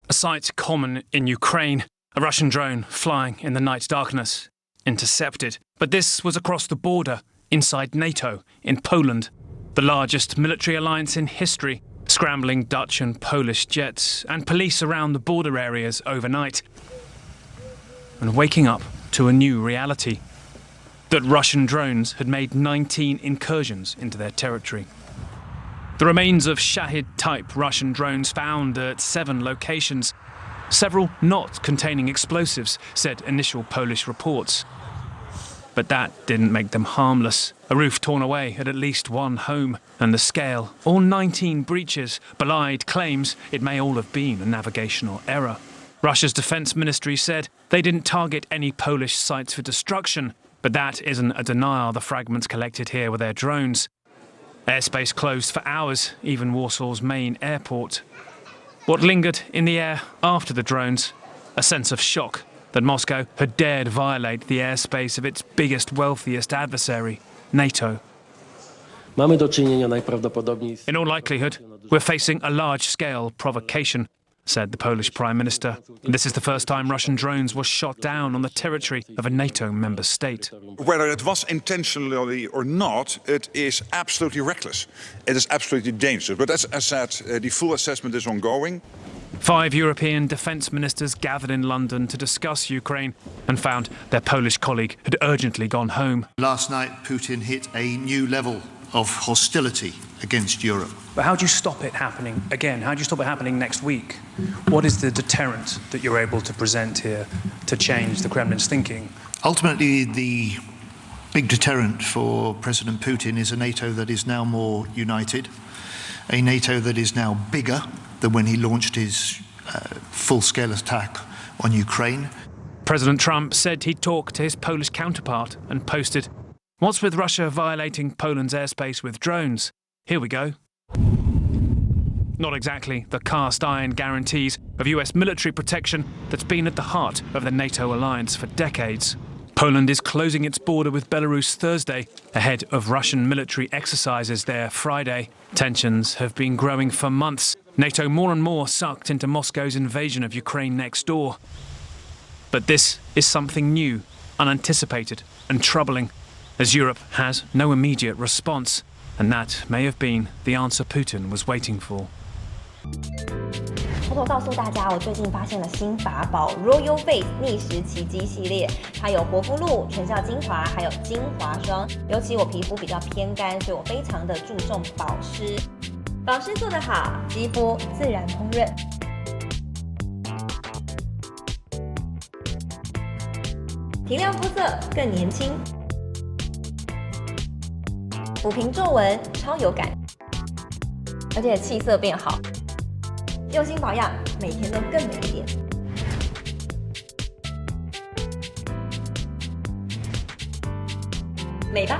A sight common in Ukraine, a Russian drone flying in the night darkness, intercepted. But this was across the border, inside NATO, in Poland, the largest military alliance in history, scrambling Dutch and Polish jets and police around the border areas overnight. And waking up to a new reality, that Russian drones had made 19 incursions into their territory. The remains of Shahid-type Russian drones found at 7 locations, several not containing explosives, said initial Polish reports. But that didn't make them harmless. A roof torn away at least one home, and the scale, all 19 breaches, belied claims it may all have been a navigational error. Russia's defense ministry said they didn't target any Polish sites for destruction, but that isn't a denial the fragments collected here were their drones. Airspace closed for hours, even Warsaw's main airport. What lingered in the air after the drones? A sense of shock that Moscow had dared violate the airspace of its biggest, wealthiest adversary, NATO. In all likelihood, we're facing a large-scale provocation, said the Polish Prime Minister. This is the first time Russian drones were shot down on the territory of a NATO member state. Whether it was intentionally or not, it is absolutely reckless. It is absolutely dangerous. But as I said, the full assessment is ongoing. 5 European defence ministers gathered in London to discuss Ukraine and found their Polish colleague had urgently gone home. Last night, Putin hit a new level of hostility against Europe. But how do you stop it happening again? How do you stop it happening next week? What is the deterrent that you're able to present here to change the Kremlin's thinking? Ultimately, the big deterrent for President Putin is a NATO that is now more united, a NATO that is now bigger than when he launched his full-scale attack on Ukraine. President Trump said he'd talk to his Polish counterpart and posted, "What's with Russia violating Poland's airspace with drones? Here we go." Not exactly the cast-iron guarantees of US military protection that's been at the heart of the NATO alliance for decades. Poland is closing its border with Belarus Thursday, ahead of Russian military exercises there Friday. Tensions have been growing for months, NATO more and more sucked into Moscow's invasion of Ukraine next door. But this is something new, unanticipated and troubling, as Europe has no immediate response, and that may have been the answer Putin was waiting for. 偷偷告诉大家，我最近发现了新法宝 Royal Face 逆时奇迹系列，它有活肤露、全效精华，还有精华霜。尤其我皮肤比较偏干，所以我非常的注重保湿。保湿做得好，肌肤自然烹饪。提亮肤色更年轻，抚平皱纹超有感，而且气色变好。用心保养，每天都更美一点。美吧。